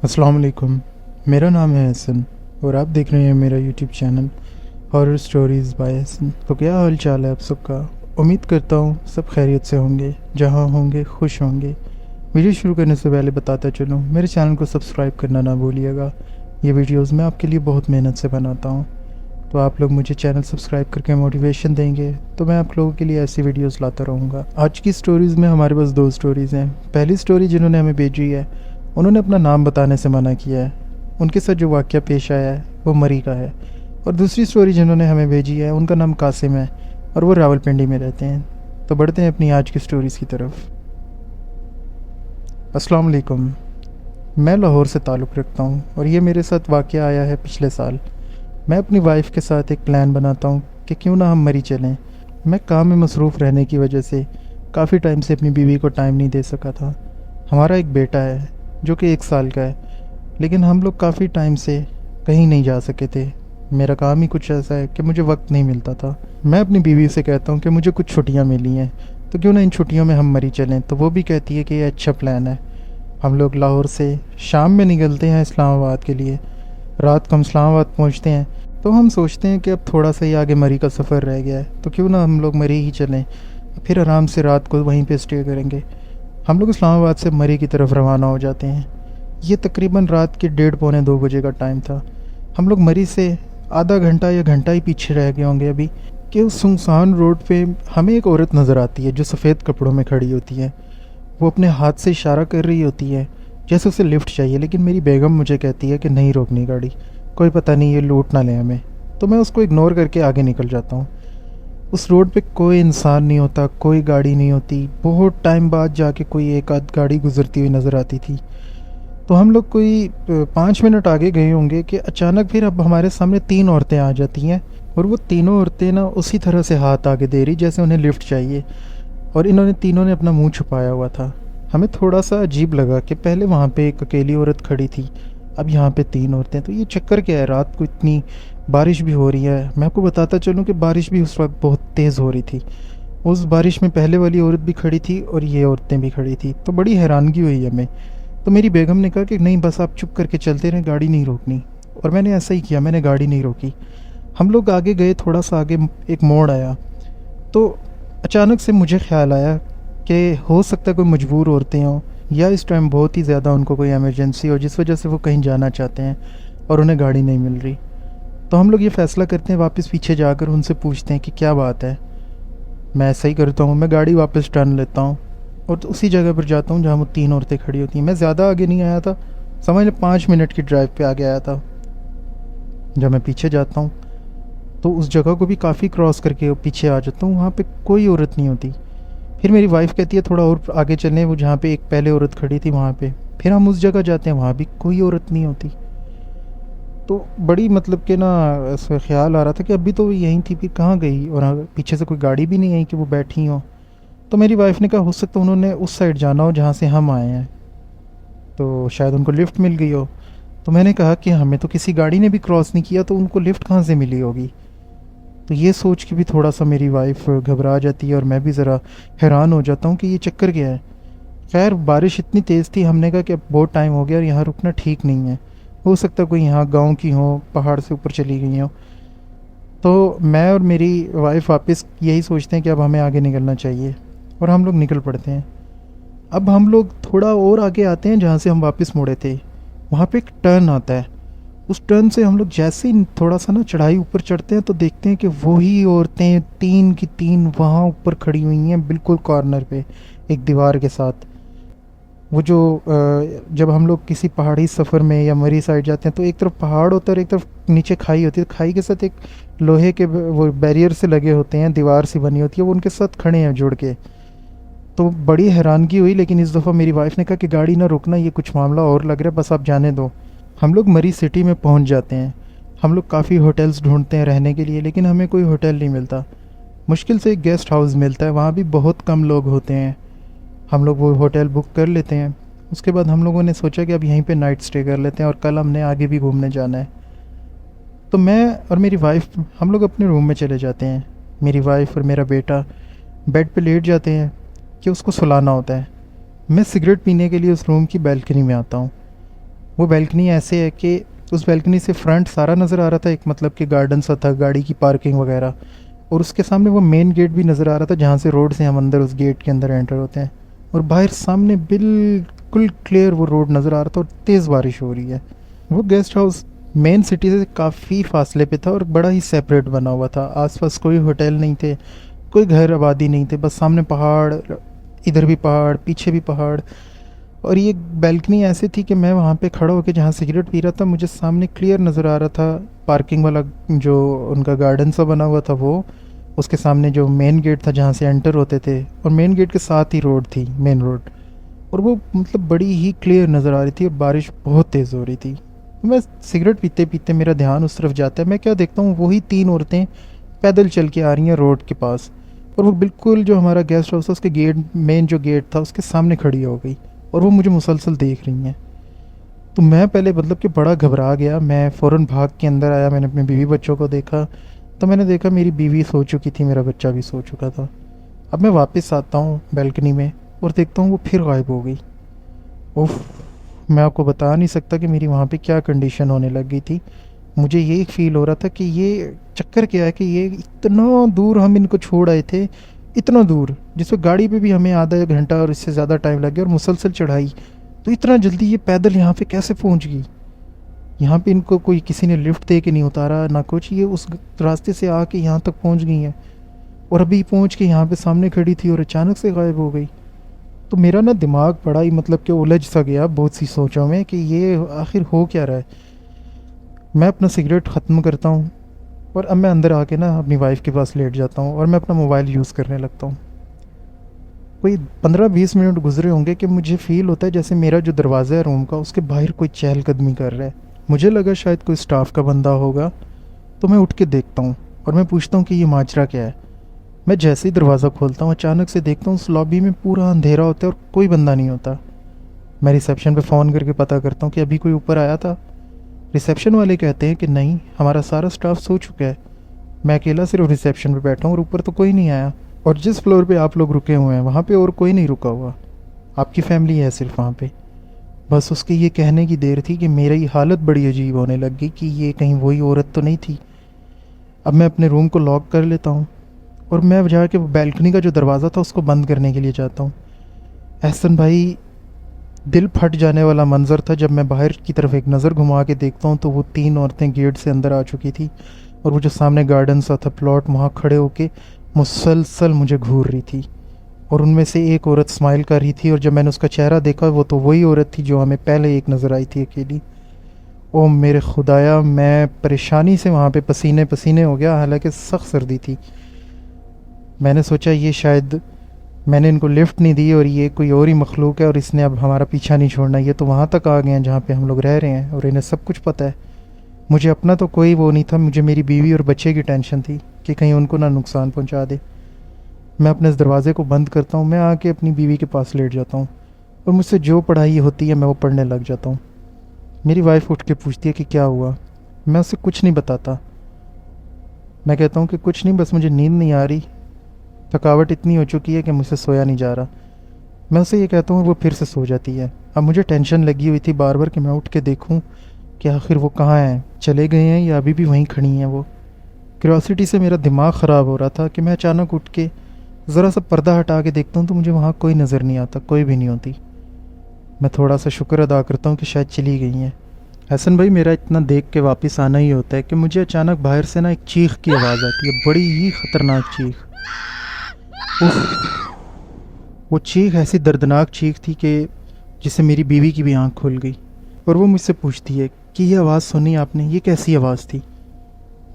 अस्सलाम वालेकुम। मेरा नाम है हसन और आप देख रहे हैं मेरा YouTube channel horror stories by Hasan. तो क्या हाल चाल है आप सबका। उम्मीद करता हूँ सब खैरियत से होंगे, जहाँ होंगे खुश होंगे। वीडियो शुरू करने से पहले बताता चलूँ, मेरे चैनल को सब्सक्राइब करना ना भूलिएगा। ये वीडियोज़ मैं आपके लिए बहुत मेहनत से बनाता हूँ, तो आप लोग मुझे चैनल सब्सक्राइब करके मोटिवेशन देंगे तो मैं आप लोगों के लिए ऐसी वीडियोस लाता रहूँगा। आज की स्टोरीज़ में हमारे पास दो स्टोरीज़ हैं। पहली स्टोरी जिन्होंने हमें भेजी है उन्होंने अपना नाम बताने से मना किया है। उनके साथ जो वाक़या पेश आया है वो मरी का है। और दूसरी स्टोरी जिन्होंने हमें भेजी है उनका नाम कासिम है और वो रावलपिंडी में रहते हैं। तो बढ़ते हैं अपनी आज की स्टोरीज़ की तरफ। अस्सलाम वालेकुम। मैं लाहौर से ताल्लुक़ रखता हूँ और ये मेरे साथ वाक़या आया है पिछले साल। मैं अपनी वाइफ के साथ एक प्लान बनाता हूँ कि क्यों ना हम मरी चलें। मैं काम में मसरूफ़ रहने की वजह से काफ़ी टाइम से अपनी बीवी को टाइम नहीं दे सका था। हमारा एक बेटा है जो कि 1 साल का है, लेकिन हम लोग काफ़ी टाइम से कहीं नहीं जा सके थे। मेरा काम ही कुछ ऐसा है कि मुझे वक्त नहीं मिलता था। मैं अपनी बीवी से कहता हूँ कि मुझे कुछ छुट्टियाँ मिली हैं तो क्यों ना इन छुट्टियों में हम मरी चलें, तो वो भी कहती है कि ये अच्छा प्लान है। हम लोग लाहौर से शाम में निकलते हैं इस्लामाबाद के लिए। रात को हम इस्लामाबाद पहुँचते हैं तो हम सोचते हैं कि अब थोड़ा सा ही आगे मरी का सफ़र रह गया है तो क्यों ना हम लोग मरी ही चलें, फिर आराम से रात को वहीं पे स्टे करेंगे। हम लोग इस्लामाबाद से मरी की तरफ रवाना हो जाते हैं। ये तकरीबन रात के 1:30-2 का टाइम था। हम लोग मरी से आधा घंटा या घंटा ही पीछे रह गए होंगे अभी कि उस सुनसान रोड पे हमें एक औरत नज़र आती है जो सफ़ेद कपड़ों में खड़ी होती है। वो अपने हाथ से इशारा कर रही होती है जैसे उसे लिफ्ट चाहिए, लेकिन मेरी बेगम मुझे कहती है कि नहीं रोकनी गाड़ी, कोई पता नहीं ये लूट ना ले हमें। तो मैं उसको इग्नोर करके आगे निकल जाता हूँ। उस रोड पे कोई इंसान नहीं होता, कोई गाड़ी नहीं होती। बहुत टाइम बाद जाके कोई एक आध गाड़ी गुजरती हुई नज़र आती थी। तो हम लोग कोई 5 मिनट आगे गए होंगे कि अचानक फिर अब हमारे सामने 3 औरतें आ जाती हैं और वो तीनों औरतें ना उसी तरह से हाथ आगे दे रही जैसे उन्हें लिफ्ट चाहिए, और इन्होंने तीनों ने अपना मुंह छुपाया हुआ था। हमें थोड़ा सा अजीब लगा कि पहले वहाँ पे एक अकेली औरत खड़ी थी, अब यहाँ पे 3 औरतें। तो ये चक्कर क्या है, रात को इतनी बारिश भी हो रही है। मैं आपको बताता चलूँ कि बारिश भी उस वक्त बहुत तेज़ हो रही थी। उस बारिश में पहले वाली औरत भी खड़ी थी और ये औरतें भी खड़ी थी, तो बड़ी हैरानगी हुई हमें। तो मेरी बेगम ने कहा कि नहीं बस आप चुप करके चलते रहें, गाड़ी नहीं रोकनी। और मैंने ऐसा ही किया, मैंने गाड़ी नहीं रोकी। हम लोग आगे गए, थोड़ा सा आगे एक मोड़ आया तो अचानक से मुझे ख्याल आया कि हो सकता है कोई मजबूर औरतें हों या इस टाइम बहुत ही ज़्यादा उनको कोई एमरजेंसी हो जिस वजह से वो कहीं जाना चाहते हैं और उन्हें गाड़ी नहीं मिल रही। तो हम लोग ये फ़ैसला करते हैं वापस पीछे जाकर उनसे पूछते हैं कि क्या बात है। मैं ऐसा ही करता हूँ, मैं गाड़ी वापस टर्न लेता हूँ और तो उसी जगह पर जाता हूँ जहाँ वो 3 औरतें खड़ी होती हैं। मैं ज़्यादा आगे नहीं आया था, समझ लें 5 मिनट की ड्राइव पे आगे आया था। जब मैं पीछे जाता हूँ तो उस जगह को भी काफ़ी क्रॉस करके पीछे आ जाता हूँ, वहाँ पे कोई औरत नहीं होती। फिर मेरी वाइफ़ कहती है थोड़ा और आगे चलें, वो जहाँ पे एक पहले औरत खड़ी थी वहाँ पे। फिर हम उस जगह जाते हैं, वहाँ भी कोई औरत नहीं होती। तो बड़ी मतलब कि ना ऐसा ख्याल आ रहा था कि अभी तो वो यहीं थी, फिर कहाँ गई, और पीछे से कोई गाड़ी भी नहीं आई कि वो बैठी हो। तो मेरी वाइफ़ ने कहा हो सकता है उन्होंने उस साइड जाना हो जहाँ से हम आए हैं, तो शायद उनको लिफ्ट मिल गई हो। तो मैंने कहा कि हमें तो किसी गाड़ी ने भी क्रॉस नहीं किया, तो उनको लिफ्ट कहाँ से मिली होगी। तो ये सोच के भी थोड़ा सा मेरी वाइफ़ घबरा जाती है और मैं भी ज़रा हैरान हो जाता हूँ कि ये चक्कर क्या है। खैर बारिश इतनी तेज़ थी, हमने कहा कि अब बहुत टाइम हो गया और यहाँ रुकना ठीक नहीं है, हो सकता है कोई यहाँ गांव की हो, पहाड़ से ऊपर चली गई हो। तो मैं और मेरी वाइफ़ वापस यही सोचते हैं कि अब हमें आगे निकलना चाहिए और हम लोग निकल पड़ते हैं। अब हम लोग थोड़ा और आगे आते हैं जहाँ से हम वापस मुड़े थे। वहाँ पे एक टर्न आता है, उस टर्न से हम लोग जैसे ही थोड़ा सा ना चढ़ाई ऊपर चढ़ते हैं तो देखते हैं कि वही औरतें 3 की 3 वहाँ ऊपर खड़ी हुई हैं बिल्कुल कॉर्नर पे एक दीवार के साथ। वो जो जब हम लोग किसी पहाड़ी सफ़र में या मरी साइड जाते हैं तो एक तरफ पहाड़ होता है और एक तरफ नीचे खाई होती है। खाई के साथ एक लोहे के वो बैरियर से लगे होते हैं, दीवार सी बनी होती है, वो उनके साथ खड़े हैं जुड़ के। तो बड़ी हैरानगी हुई, लेकिन इस दफ़ा मेरी वाइफ़ ने कहा कि गाड़ी ना रुकना, ये कुछ मामला और लग रहा है, बस आप जाने दो। हम लोग मरी सिटी में पहुंच जाते हैं। हम लोग काफ़ी होटल्स ढूंढते हैं रहने के लिए, लेकिन हमें कोई होटल नहीं मिलता। मुश्किल से एक गेस्ट हाउस मिलता है, वहाँ भी बहुत कम लोग होते हैं। हम लोग वो होटल बुक कर लेते हैं। उसके बाद हम लोगों ने सोचा कि अब यहीं पे नाइट स्टे कर लेते हैं और कल हमने आगे भी घूमने जाना है। तो मैं और मेरी वाइफ़ हम लोग अपने रूम में चले जाते हैं। मेरी वाइफ़ और मेरा बेटा बेड पे लेट जाते हैं कि उसको सुलाना होता है। मैं सिगरेट पीने के लिए उस रूम की बैल्कनी में आता हूँ। वो बैल्कनी ऐसे है कि उस बैल्कनी से फ्रंट सारा नज़र आ रहा था, एक मतलब कि गार्डन सा था, गाड़ी की पार्किंग वगैरह, और उसके सामने वो मेन गेट भी नज़र आ रहा था जहाँ से रोड से हम अंदर उस गेट के अंदर एंटर होते हैं। और बाहर सामने बिल्कुल क्लियर वो रोड नज़र आ रहा था और तेज़ बारिश हो रही है। वो गेस्ट हाउस मेन सिटी से काफ़ी फासले पे था और बड़ा ही सेपरेट बना हुआ था। आसपास कोई होटल नहीं थे, कोई घर आबादी नहीं थे, बस सामने पहाड़, इधर भी पहाड़, पीछे भी पहाड़। और ये बैल्कनी ऐसी थी कि मैं वहाँ पे खड़ा होकर जहाँ सिगरेट पी रहा था, मुझे सामने क्लियर नज़र आ रहा था पार्किंग वाला जो उनका गार्डन सा बना हुआ था वो, उसके सामने जो मेन गेट था जहाँ से एंटर होते थे, और मेन गेट के साथ ही रोड थी, मेन रोड। और वो मतलब बड़ी ही क्लियर नज़र आ रही थी और बारिश बहुत तेज़ हो रही थी। तो मैं सिगरेट पीते पीते मेरा ध्यान उस तरफ जाता है, मैं क्या देखता हूँ, वही तीन औरतें पैदल चल के आ रही हैं रोड के पास, और वो बिल्कुल जो हमारा गेस्ट हाउस था उसके गेट, मेन जो गेट था उसके सामने खड़ी हो गई, और वो मुझे मुसलसल देख रही हैं। तो मैं पहले मतलब कि बड़ा घबरा गया, मैं फ़ौरन भाग के अंदर आया, मैंने अपने बीवी बच्चों को देखा, तो मैंने देखा मेरी बीवी सो चुकी थी, मेरा बच्चा भी सो चुका था। अब मैं वापस आता हूँ बैल्कनी में और देखता हूँ वो फिर गायब हो गई। उफ, मैं आपको बता नहीं सकता कि मेरी वहाँ पे क्या कंडीशन होने लग गई थी। मुझे ये फील हो रहा था कि ये चक्कर क्या है कि ये इतना दूर हम इनको छोड़ आए थे, इतना दूर जिसमें गाड़ी पे भी हमें आधा एक घंटा और इससे ज़्यादा टाइम लग गया, और मुसलसल चढ़ाई, तो इतना जल्दी ये पैदल यहाँ पे कैसे पहुँच गई। यहाँ पे इनको कोई किसी ने लिफ्ट दे के नहीं उतारा ना कुछ, ये उस रास्ते से आके यहाँ तक पहुँच गई हैं, और अभी पहुँच के यहाँ पे सामने खड़ी थी और अचानक से गायब हो गई। तो मेरा ना दिमाग बड़ा ही मतलब कि उलझ सा गया बहुत सी सोचों में कि ये आखिर हो क्या रहा है। मैं अपना सिगरेट ख़त्म करता हूँ और अब मैं अंदर आके ना अपनी वाइफ के पास लेट जाता हूँ और मैं अपना मोबाइल यूज़ करने लगता हूँ। कोई 15-20 मिनट गुजरे होंगे कि मुझे फ़ील होता है जैसे मेरा जो दरवाज़ा है रूम का उसके बाहर कोई चहलकदमी कर रहा है। मुझे लगा शायद कोई स्टाफ का बंदा होगा, तो मैं उठ के देखता हूँ और मैं पूछता हूँ कि ये माजरा क्या है। मैं जैसे ही दरवाज़ा खोलता हूँ अचानक से देखता हूँ उस लॉबी में पूरा अंधेरा होता है और कोई बंदा नहीं होता। मैं रिसेप्शन पे फ़ोन करके पता करता हूँ कि अभी कोई ऊपर आया था। रिसेप्शन वाले कहते हैं कि नहीं, हमारा सारा स्टाफ सो चुका है, मैं अकेला सिर्फ रिसेप्शन पे बैठा हूँ और ऊपर तो कोई नहीं आया, और जिस फ्लोर पे आप लोग रुके हुए हैं वहाँ पे और कोई नहीं रुका हुआ, आपकी फैमिली है सिर्फ वहाँ पे। बस उसके ये कहने की देर थी कि मेरी हालत बड़ी अजीब होने लग गई कि ये कहीं वही औरत तो नहीं थी। अब मैं अपने रूम को लॉक कर लेता हूँ और मैं जाके वो बैल्कनी का जो दरवाज़ा था उसको बंद करने के लिए जाता हूँ। एहसन भाई, दिल फट जाने वाला मंजर था जब मैं बाहर की तरफ एक नज़र घुमा के देखता हूँ तो वो तीन औरतें गेट से अंदर आ चुकी थी, और वो जो सामने गार्डन सा था प्लॉट, वहाँ खड़े होके मुसलसल मुझे घूर रही थी। और उनमें से एक औरत स्माइल कर रही थी, और जब मैंने उसका चेहरा देखा वो तो वही औरत थी जो हमें पहले एक नज़र आई थी अकेली। ओ मेरे खुदाया, मैं परेशानी से वहाँ पे पसीने पसीने हो गया, हालांकि सख्त सर्दी थी। मैंने सोचा ये शायद मैंने इनको लिफ्ट नहीं दी और ये कोई और ही मखलूक है और इसने अब हमारा पीछा नहीं छोड़ना, ये तो वहाँ तक आ गए हैं जहाँ पे हम लोग रह रहे हैं और इन्हें सब कुछ पता है। मुझे अपना तो कोई वो नहीं था, मुझे मेरी बीवी और बच्चे की टेंशन थी कि कहीं उनको ना नुकसान पहुँचा दे। मैं अपने इस दरवाज़े को बंद करता हूँ, मैं आके अपनी बीवी के पास लेट जाता हूँ और मुझसे जो पढ़ाई होती है मैं वो पढ़ने लग जाता हूँ। मेरी वाइफ उठ के पूछती है कि क्या हुआ। मैं उसे कुछ नहीं बताता। मैं कहता हूँ कि कुछ नहीं, बस मुझे नींद नहीं आ रही, थकावट इतनी हो चुकी है कि मुझसे सोया नहीं जा रहा। मैं उसे ये कहता हूँ, वो फिर से सो जाती है। अब मुझे टेंशन लगी हुई थी बार बार कि मैं उठ के देखूँ कि आखिर वो कहाँ हैं, चले गए हैं या अभी भी वहीं खड़ी हैं वो। क्यूरोसिटी से मेरा दिमाग ख़राब हो रहा था कि मैं अचानक उठ के ज़रा सा पर्दा हटा के देखता हूँ तो मुझे वहाँ कोई नज़र नहीं आता, कोई भी नहीं होती। मैं थोड़ा सा शुक्र अदा करता हूँ कि शायद चली गई हैं। हसन भाई, मेरा इतना देख के वापस आना ही होता है कि मुझे अचानक बाहर से ना एक चीख की आवाज़ आती है, बड़ी ही ख़तरनाक चीख। उफ, वो चीख ऐसी दर्दनाक चीख थी कि जिससे मेरी बीवी की भी आंख खुल गई, और वो मुझसे पूछती है कि ये आवाज़ सुनी आपने, ये कैसी आवाज़ थी।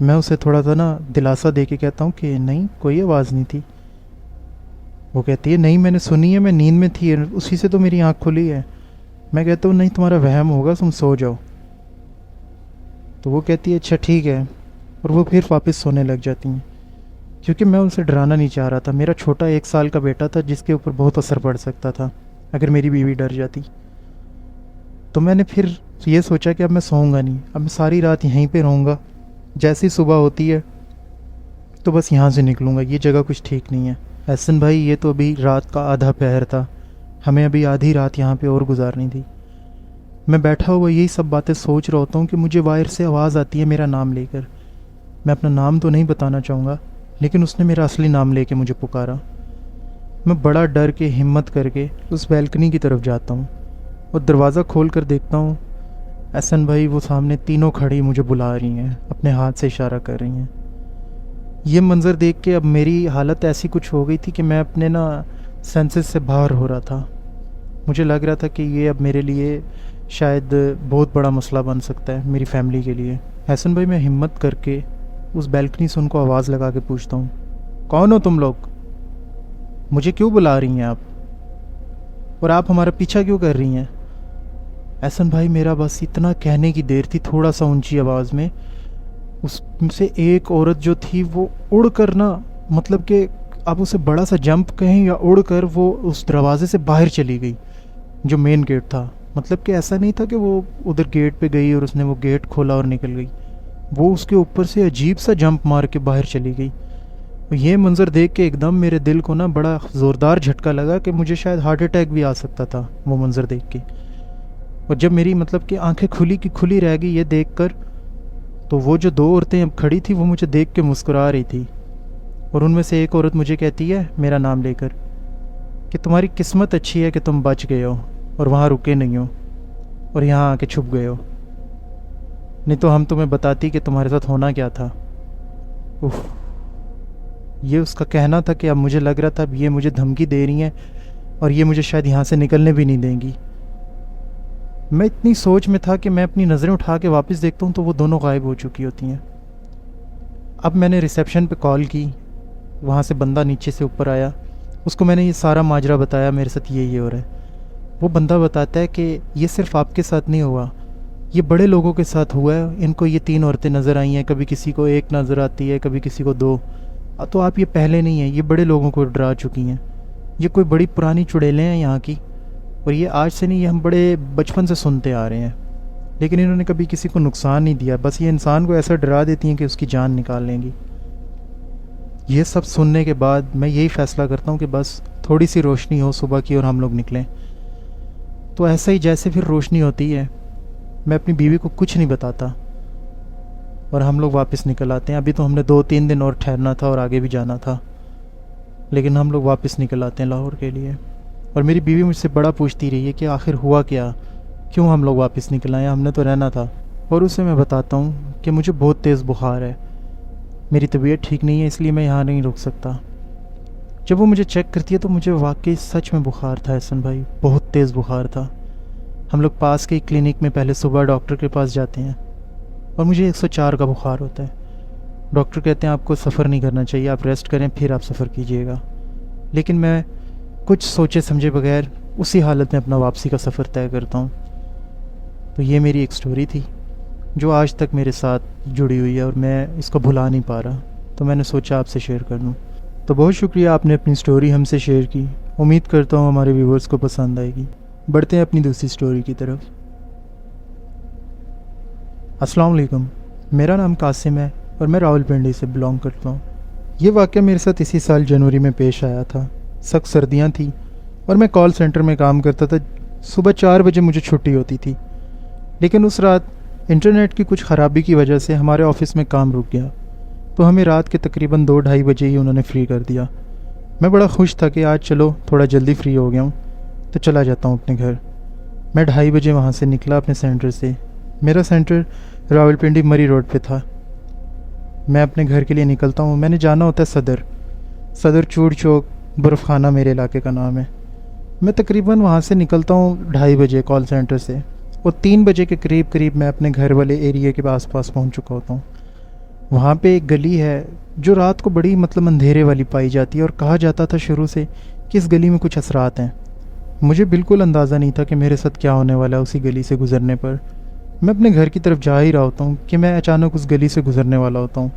मैं उसे थोड़ा सा ना दिलासा दे के कहता हूँ कि नहीं, कोई आवाज़ नहीं थी। वो कहती है नहीं, मैंने सुनी है, मैं नींद में थी, उसी से तो मेरी आंख खुली है। मैं कहता हूँ नहीं, तुम्हारा वहम होगा, तुम सो जाओ। तो वो कहती है अच्छा ठीक है, और वो फिर वापस सोने लग जाती हैं। क्योंकि मैं उनसे डराना नहीं चाह रहा था, मेरा छोटा 1 साल का बेटा था जिसके ऊपर बहुत असर पड़ सकता था अगर मेरी बीवी डर जाती। तो मैंने फिर ये सोचा कि अब मैं सोऊंगा नहीं, अब मैं सारी रात यहीं पे रहूँगा, जैसी सुबह होती है तो बस यहाँ से निकलूँगा, ये जगह कुछ ठीक नहीं है। एहसन भाई, ये तो अभी रात का आधा पहर था, हमें अभी आधी रात यहाँ पे और गुजारनी थी। मैं बैठा हुआ यही सब बातें सोच रहा होता हूँ कि मुझे वायर से आवाज़ आती है मेरा नाम लेकर। मैं अपना नाम तो नहीं बताना चाहूँगा, लेकिन उसने मेरा असली नाम लेके मुझे पुकारा। मैं बड़ा डर के हिम्मत करके उस बैल्कनी की तरफ जाता हूँ और दरवाज़ा खोल कर देखता हूँ एहसन भाई वो सामने तीनों खड़ी मुझे बुला रही हैं, अपने हाथ से इशारा कर रही हैं। ये मंज़र देख के अब मेरी हालत ऐसी कुछ हो गई थी कि मैं अपने ना सेंसेस से बाहर हो रहा था। मुझे लग रहा था कि ये अब मेरे लिए शायद बहुत बड़ा मसला बन सकता है मेरी फैमिली के लिए। एहसन भाई मैं हिम्मत करके उस बैल्कनी से उनको आवाज़ लगा के पूछता हूँ, कौन हो तुम लोग? मुझे क्यों बुला रही हैं आप? और आप हमारा पीछा क्यों कर रही हैं? एहसन भाई मेरा बस इतना कहने की देर थी, थोड़ा सा ऊंची आवाज़ में उससे एक औरत जो थी वो उड़ कर ना, मतलब कि आप उसे बड़ा सा जंप कहें या उड़ कर वो उस दरवाजे से बाहर चली गई जो मेन गेट था। मतलब कि ऐसा नहीं था कि वो उधर गेट पे गई और उसने वो गेट खोला और निकल गई, वो उसके ऊपर से अजीब सा जंप मार के बाहर चली गई। और ये मंज़र देख के एकदम मेरे दिल को ना बड़ा ज़ोरदार झटका लगा कि मुझे शायद हार्ट अटैक भी आ सकता था वो मंज़र देख के। और जब मेरी मतलब कि आंखें खुली की खुली रह गई ये देख कर, तो वो जो दो औरतें अब खड़ी थी वो मुझे देख के मुस्कुरा रही थी। और उनमें से एक औरत मुझे कहती है मेरा नाम लेकर कि तुम्हारी किस्मत अच्छी है कि तुम बच गए हो और वहाँ रुके नहीं हो और यहाँ आके छुप गए हो, नहीं तो हम तुम्हें बताती कि तुम्हारे साथ होना क्या था। उफ, ये उसका कहना था कि अब मुझे लग रहा था अब ये मुझे धमकी दे रही हैं और ये मुझे शायद यहाँ से निकलने भी नहीं देंगी। मैं इतनी सोच में था कि मैं अपनी नज़रें उठा के वापस देखता हूँ तो वो दोनों गायब हो चुकी होती हैं। अब मैंने रिसेप्शन पे कॉल की, वहाँ से बंदा नीचे से ऊपर आया, उसको मैंने ये सारा माजरा बताया, मेरे साथ ये हो रहा है। वो बंदा बताता है कि ये सिर्फ आपके साथ नहीं हुआ, ये बड़े लोगों के साथ हुआ है। इनको ये तीन औरतें नज़र आई हैं, कभी किसी को एक नज़र आती है, कभी किसी को दो। तो आप ये पहले नहीं हैं, ये बड़े लोगों को डरा चुकी हैं। ये कोई बड़ी पुरानी चुड़ैलें हैं यहाँ की, और ये आज से नहीं, ये हम बड़े बचपन से सुनते आ रहे हैं, लेकिन इन्होंने कभी किसी को नुकसान नहीं दिया। बस ये इंसान को ऐसा डरा देती हैं कि उसकी जान निकाल लेंगी। ये सब सुनने के बाद मैं यही फ़ैसला करता हूँ कि बस थोड़ी सी रोशनी हो सुबह की और हम लोग निकलें। तो ऐसा ही जैसे फिर रोशनी होती है, मैं अपनी बीवी को कुछ नहीं बताता और हम लोग वापस निकल आते हैं। अभी तो हमने 2-3 दिन और ठहरना था और आगे भी जाना था, लेकिन हम लोग वापस निकल आते हैं लाहौर के लिए। और मेरी बीवी मुझसे बड़ा पूछती रही है कि आखिर हुआ क्या, क्यों हम लोग वापस निकल आए, हमने तो रहना था। और उसे मैं बताता हूँ कि मुझे बहुत तेज़ बुखार है, मेरी तबीयत ठीक नहीं है, इसलिए मैं यहाँ नहीं रुक सकता। जब वो मुझे चेक करती है तो मुझे वाकई सच में बुखार था एहसन भाई, बहुत तेज़ बुखार था। हम लोग पास के क्लिनिक में पहले सुबह डॉक्टर के पास जाते हैं और मुझे 104 का बुखार होता है। डॉक्टर कहते हैं आपको सफ़र नहीं करना चाहिए, आप रेस्ट करें फिर आप सफ़र कीजिएगा। लेकिन मैं कुछ सोचे समझे बगैर उसी हालत में अपना वापसी का सफ़र तय करता हूँ। तो ये मेरी एक स्टोरी थी जो आज तक मेरे साथ जुड़ी हुई है और मैं इसको भुला नहीं पा रहा, तो मैंने सोचा आपसे शेयर कर लूँ। तो बहुत शुक्रिया आपने अपनी स्टोरी हमसे शेयर की, उम्मीद करता हूँ हमारे व्यूवर्स को पसंद आएगी। बढ़ते हैं अपनी दूसरी स्टोरी की तरफ। अस्सलाम वालेकुम, मेरा नाम कासिम है और मैं रावलपिंडी से बिलोंग करता हूँ। ये वाक़या मेरे साथ इसी साल जनवरी में पेश आया था। सख्त सर्दियाँ थी और मैं कॉल सेंटर में काम करता था। सुबह 4 बजे मुझे छुट्टी होती थी, लेकिन उस रात इंटरनेट की कुछ ख़राबी की वजह से हमारे ऑफिस में काम रुक गया, तो हमें रात के तकरीबन 2-2:30 बजे ही उन्होंने फ्री कर दिया। मैं बड़ा खुश था कि आज चलो थोड़ा जल्दी फ्री हो गया हूँ तो चला जाता हूँ अपने घर। मैं 2:30 बजे वहाँ से निकला अपने सेंटर से। मेरा सेंटर रावलपिंडी मरी रोड पे था। मैं अपने घर के लिए निकलता हूँ। मैंने जाना होता है सदर चूड़ चौक बर्फ़ खाना मेरे इलाके का नाम है। मैं तकरीबन वहाँ से निकलता हूँ 2:30 बजे कॉल सेंटर से, और 3 बजे के करीब मैं अपने घर वाले एरिया के आस-पास पहुँच चुका होता हूँ। वहाँ पे एक गली है जो रात को बड़ी मतलब अंधेरे वाली पाई जाती है, और कहा जाता था शुरू से कि इस गली में कुछ असरात हैं। मुझे बिल्कुल अंदाज़ा नहीं था कि मेरे साथ क्या होने वाला है उसी गली से गुज़रने पर। मैं अपने घर की तरफ जा ही रहा होता हूँ कि मैं अचानक उस गली से गुज़रने वाला होता हूँ।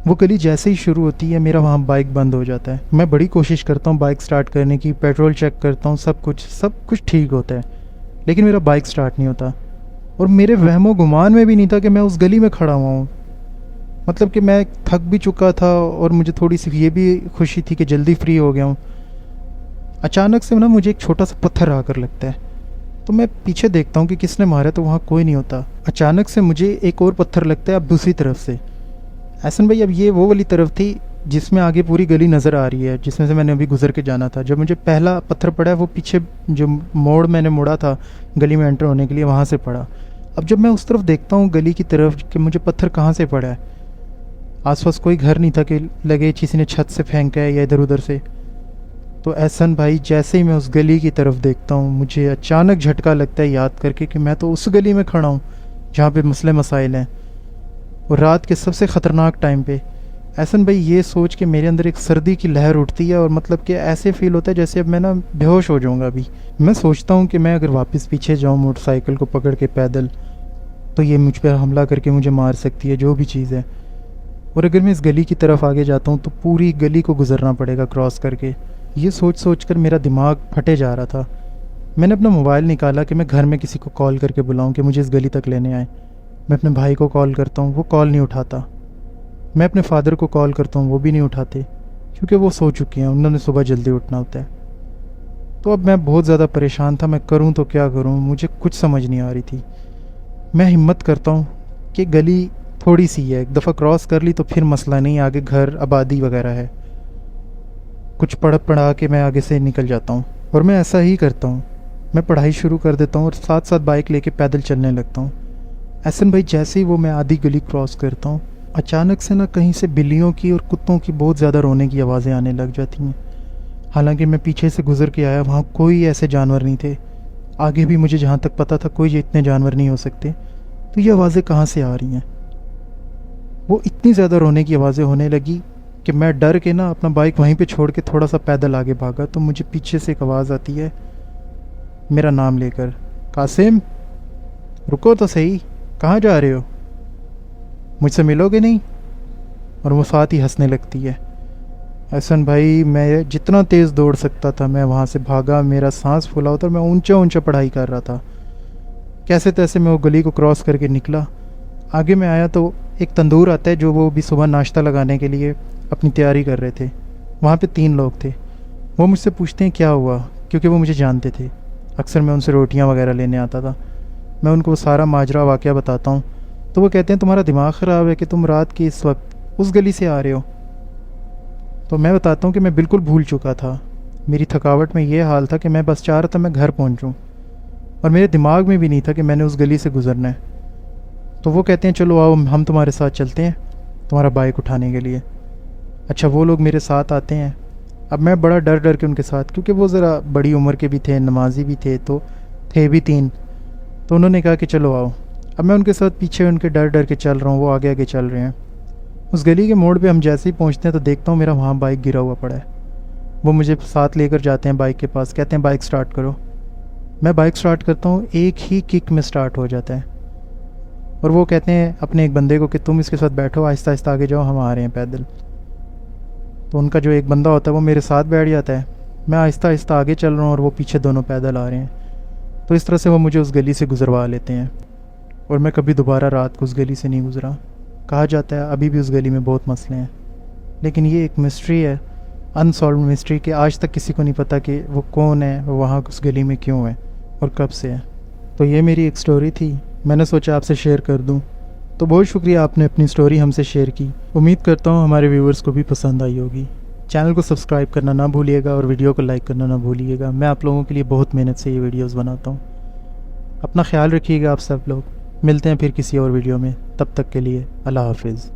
वो गली जैसे ही शुरू होती है मेरा वहाँ बाइक बंद हो जाता है। मैं बड़ी कोशिश करता हूँ बाइक स्टार्ट करने की, पेट्रोल चेक करता हूँ, सब कुछ ठीक होता है, लेकिन मेरा बाइक स्टार्ट नहीं होता। और मेरे वहमो गुमान में भी नहीं था कि मैं उस गली में खड़ा हुआ हूँ। मतलब कि मैं थक भी चुका था और मुझे थोड़ी सी ये भी खुशी थी कि जल्दी फ्री हो गया हूँ। अचानक से ना मुझे एक छोटा सा पत्थर आकर लगता है। तो मैं पीछे देखता हूँ कि किसने मारा, तो वहाँ कोई नहीं होता। अचानक से मुझे एक और पत्थर लगता है अब दूसरी तरफ से। एहसन भाई अब ये वो वाली तरफ थी जिसमें आगे पूरी गली नज़र आ रही है, जिसमें से मैंने अभी गुजर के जाना था। जब मुझे पहला पत्थर पड़ा है वो पीछे जो मोड़ मैंने मुड़ा था गली में एंटर होने के लिए, वहाँ से पड़ा। अब जब मैं उस तरफ देखता हूँ गली की तरफ कि मुझे पत्थर कहाँ से पड़ा है, आसपास कोई घर नहीं था कि लगे किसी ने छत से फेंका है या इधर उधर से। तो एहसन भाई जैसे ही मैं उस गली की तरफ देखता हूँ मुझे अचानक झटका लगता है याद करके कि मैं तो उस गली में खड़ा हूँ जहाँ पे मसले मसाइल हैं, और रात के सबसे ख़तरनाक टाइम पे। एहसन भाई ये सोच के मेरे अंदर एक सर्दी की लहर उठती है, और मतलब कि ऐसे फील होता है जैसे अब मैं ना बेहोश हो जाऊँगा अभी। मैं सोचता हूँ कि मैं अगर वापस पीछे जाऊँ मोटरसाइकिल को पकड़ के पैदल, तो ये मुझ पर हमला करके मुझे मार सकती है, जो भी चीज़ है। और अगर मैं इस गली की तरफ आगे जाता हूँ तो पूरी गली को गुजरना पड़ेगा क्रॉस करके। ये सोच सोच कर मेरा दिमाग फटे जा रहा था। मैंने अपना मोबाइल निकाला कि मैं घर में किसी को कॉल करके बुलाऊं कि मुझे इस गली तक लेने आए। मैं अपने भाई को कॉल करता हूँ, वो कॉल नहीं उठाता। मैं अपने फादर को कॉल करता हूँ, वो भी नहीं उठाते, क्योंकि वो सो चुके हैं, उन्होंने सुबह जल्दी उठना होता है। तो अब मैं बहुत ज़्यादा परेशान था, मैं करूँ तो क्या करूँ, मुझे कुछ समझ नहीं आ रही थी। मैं हिम्मत करता हूँ कि गली थोड़ी सी है, एक दफ़ा क्रॉस कर ली तो फिर मसला नहीं, आगे घर आबादी वगैरह है। कुछ पढ़ा के मैं आगे से निकल जाता हूँ, और मैं ऐसा ही करता हूँ। मैं पढ़ाई शुरू कर देता हूँ और साथ साथ बाइक लेके पैदल चलने लगता हूँ। एहसन भाई जैसे ही वो मैं आधी गली क्रॉस करता हूँ, अचानक से ना कहीं से बिल्लियों की और कुत्तों की बहुत ज़्यादा रोने की आवाज़ें आने लग जाती हैं। हालांकि मैं पीछे से गुजर के आया, वहाँ कोई ऐसे जानवर नहीं थे। आगे भी मुझे जहाँ तक पता था कोई इतने जानवर नहीं हो सकते। तो ये आवाज़ें कहाँ से आ रही हैं? वो इतनी ज़्यादा रोने की आवाज़ें होने लगी कि मैं डर के ना अपना बाइक वहीं पे छोड़ के थोड़ा सा पैदल आगे भागा, तो मुझे पीछे से एक आवाज़ आती है मेरा नाम लेकर, कासिम रुको तो सही, कहाँ जा रहे हो, मुझसे मिलोगे नहीं? और वो साथ ही हंसने लगती है। एहसन भाई मैं जितना तेज़ दौड़ सकता था मैं वहाँ से भागा, मेरा सांस फूला होता और मैं ऊंचा ऊंचा पढ़ाई कर रहा था। कैसे तैसे मैं वो गली को क्रॉस करके निकला। आगे मैं आया तो एक तंदूर आता है, जो वो भी सुबह नाश्ता लगाने के लिए अपनी तैयारी कर रहे थे। वहाँ पे 3 लोग थे। वो मुझसे पूछते हैं क्या हुआ, क्योंकि वो मुझे जानते थे। अक्सर मैं उनसे रोटियाँ वगैरह लेने आता था। मैं उनको सारा माजरा वाक़या बताता हूँ, तो वो कहते हैं तुम्हारा दिमाग ख़राब है कि तुम रात की इस वक्त उस गली से आ रहे हो। तो मैं बताता हूँ कि मैं बिल्कुल भूल चुका था। मेरी थकावट में ये हाल था कि मैं बस चाह रहा था मैं घर पहुँचूँ, और मेरे दिमाग में भी नहीं था कि मैंने उस गली से गुज़रना है। तो वो कहते हैं चलो आओ हम तुम्हारे साथ चलते हैं तुम्हारा बाइक उठाने के लिए। अच्छा वो लोग मेरे साथ आते हैं। अब मैं बड़ा डर डर के उनके साथ, क्योंकि वो ज़रा बड़ी उम्र के भी थे, नमाजी भी थे, तो थे भी 3। तो उन्होंने कहा कि चलो आओ। अब मैं उनके साथ पीछे उनके डर डर के चल रहा हूँ, वो आगे आगे चल रहे हैं। उस गली के मोड़ पे हम जैसे ही पहुँचते हैं तो देखता हूँ मेरा वहाँ बाइक गिरा हुआ पड़ा है। वो मुझे साथ लेकर जाते हैं बाइक के पास, कहते हैं बाइक स्टार्ट करो। मैं बाइक स्टार्ट करता हूँ, एक ही किक में स्टार्ट हो जाता है। और वो कहते हैं अपने एक बंदे को कि तुम इसके साथ बैठो, आहिस्ता आहिस्ता आगे जाओ, हम आ रहे हैं पैदल। तो उनका जो एक बंदा होता है वो मेरे साथ बैठ जाता है। मैं आहिस्ता आहिस्ता आगे चल रहा हूँ और वो पीछे दोनों पैदल आ रहे हैं। तो इस तरह से वो मुझे उस गली से गुजरवा लेते हैं, और मैं कभी दोबारा रात को उस गली से नहीं गुजरा। कहा जाता है अभी भी उस गली में बहुत मसले हैं, लेकिन ये एक मिस्ट्री है, अनसॉल्व मिस्ट्री, कि आज तक किसी को नहीं पता कि वो कौन है, वो वहाँ उस गली में क्यों है और कब से है। तो ये मेरी एक स्टोरी थी, मैंने सोचा आपसे शेयर कर दूँ। तो बहुत शुक्रिया आपने अपनी स्टोरी हमसे शेयर की। उम्मीद करता हूँ हमारे व्यूवर्स को भी पसंद आई होगी। चैनल को सब्सक्राइब करना ना भूलिएगा और वीडियो को लाइक करना ना भूलिएगा। मैं आप लोगों के लिए बहुत मेहनत से ये वीडियोस बनाता हूँ। अपना ख्याल रखिएगा आप सब लोग। मिलते हैं फिर किसी और वीडियो में, तब तक के लिए अल्लाह हाफिज़।